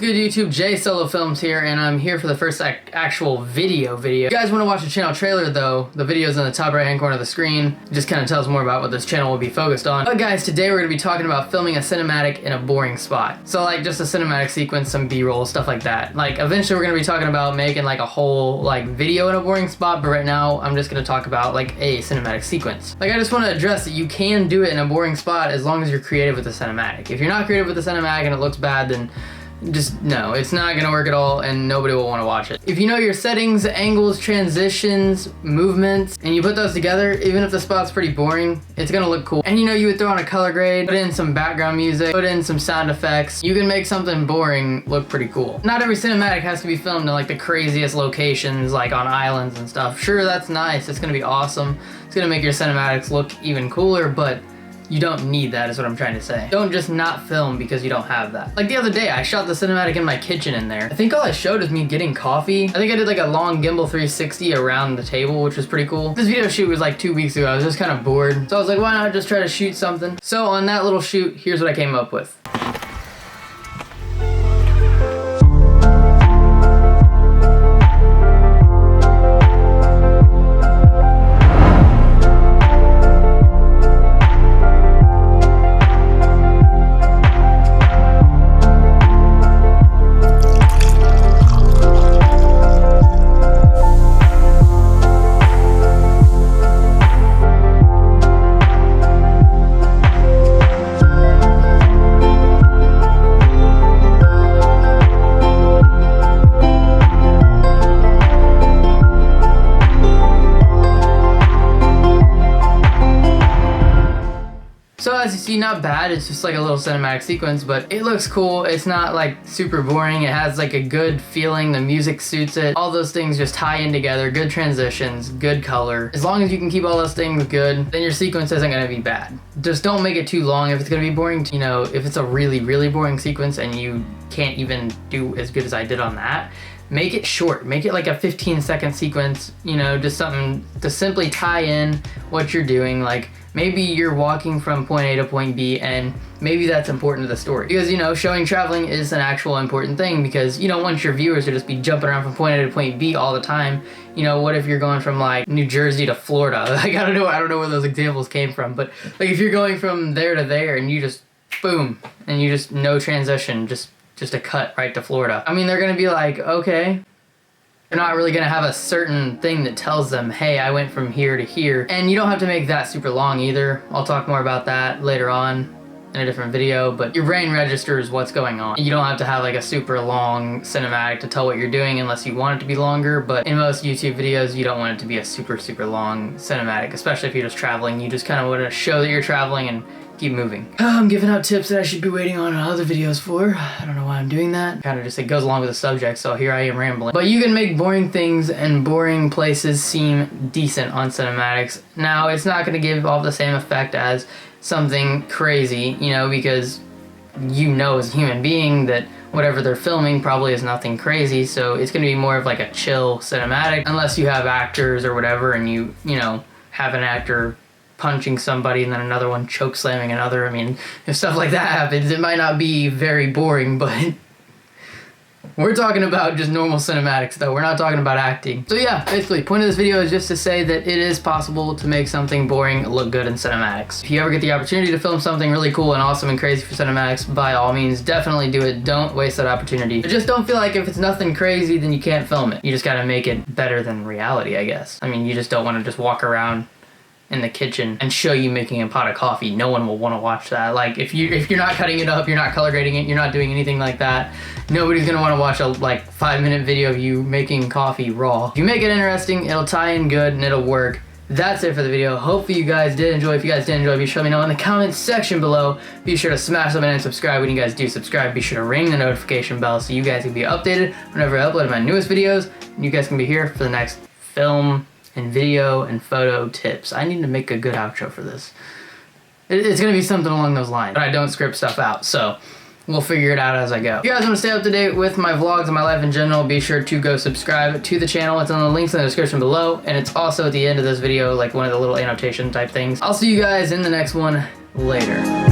good YouTube? JSoloFilms here, and I'm here for the first actual video. If you guys want to watch the channel trailer though, the video's in the top right hand corner of the screen. It just kind of tells more about what this channel will be focused on. But guys, today we're going to be talking about filming a cinematic in a boring spot. So like just a cinematic sequence, some B-roll, stuff like that. Like eventually we're going to be talking about making like a whole like video in a boring spot, but right now I'm just going to talk about like a cinematic sequence. Like I just want to address that you can do it in a boring spot as long as you're creative with the cinematic. If you're not creative with the cinematic and it looks bad, then just no, it's not gonna work at all and nobody will want to watch it. If you know your settings, angles, transitions, movements, and you put those together, even if the spot's pretty boring, it's gonna look cool. And you know, you would throw on a color grade, put in some background music, put in some sound effects, you can make something boring look pretty cool. Not every cinematic has to be filmed in like the craziest locations, like on islands and stuff. Sure, that's nice, it's gonna be awesome, it's gonna make your cinematics look even cooler, but you don't need that, is what I'm trying to say. Don't just not film because you don't have that. Like the other day, I shot the cinematic in my kitchen in there. I think all I showed is me getting coffee. I think I did like a long gimbal 360 around the table, which was pretty cool. This video shoot was like 2 weeks ago. I was just kind of bored. So I was like, why not just try to shoot something? So on that little shoot, here's what I came up with. So as you see, not bad, it's just like a little cinematic sequence, but it looks cool. It's not like super boring. It has like a good feeling, the music suits it. All those things just tie in together, good transitions, good color. As long as you can keep all those things good, then your sequence isn't gonna be bad. Just don't make it too long if it's gonna be boring. You know, if it's a really, really boring sequence and you can't even do as good as I did on that, make it short. Make it like a 15-second sequence, you know, just something to simply tie in what you're doing. Like maybe you're walking from point A to point B and maybe that's important to the story. Because, you know, showing traveling is an actual important thing because you don't want your viewers to just be jumping around from point A to point B all the time. You know, what if you're going from like New Jersey to Florida? Like I don't know where those examples came from, but like if you're going from there to there and you just boom and you just no transition, just a cut right to Florida. I mean, they're gonna be like, okay. They're not really gonna have a certain thing that tells them, hey, I went from here to here. And you don't have to make that super long either. I'll talk more about that later on in a different video, but your brain registers what's going on. You don't have to have like a super long cinematic to tell what you're doing unless you want it to be longer, but in most YouTube videos, you don't want it to be a super, super long cinematic, especially if you're just traveling. You just kind of want to show that you're traveling and keep moving. I'm giving out tips that I should be waiting on other videos for. I don't know why I'm doing that. Kind of just, it goes along with the subject, so here I am rambling. But you can make boring things and boring places seem decent on cinematics. Now, it's not gonna give off the same effect as something crazy, you know, because you know as a human being that whatever they're filming probably is nothing crazy, so it's gonna be more of like a chill cinematic, unless you have actors or whatever and you know, have an actor punching somebody and then another one choke slamming another. I mean, if stuff like that happens, it might not be very boring, but we're talking about just normal cinematics though. We're not talking about acting. So yeah, basically, point of this video is just to say that it is possible to make something boring look good in cinematics. If you ever get the opportunity to film something really cool and awesome and crazy for cinematics, by all means, definitely do it. Don't waste that opportunity. But just don't feel like if it's nothing crazy, then you can't film it. You just gotta make it better than reality, I guess. I mean, you just don't wanna just walk around in the kitchen and show you making a pot of coffee. No one will want to watch that. Like if you're not cutting it up, you're not color grading it, you're not doing anything like that, nobody's gonna want to watch a like 5-minute video of you making coffee raw. If you make it interesting, it'll tie in good and it'll work. That's it for the video. Hopefully you guys did enjoy. If you guys did enjoy, be sure to let me know in the comments section below. Be sure to smash the button and subscribe. When you guys do subscribe, be sure to ring the notification bell so you guys can be updated whenever I upload my newest videos, and you guys can be here for the next film and video and photo tips. I need to make a good outro for this. It's gonna be something along those lines, but I don't script stuff out, so we'll figure it out as I go. If you guys want to stay up to date with my vlogs and my life in general, be sure to go subscribe to the channel. It's on the links in the description below, and it's also at the end of this video, like one of the little annotation type things. I'll see you guys in the next one later.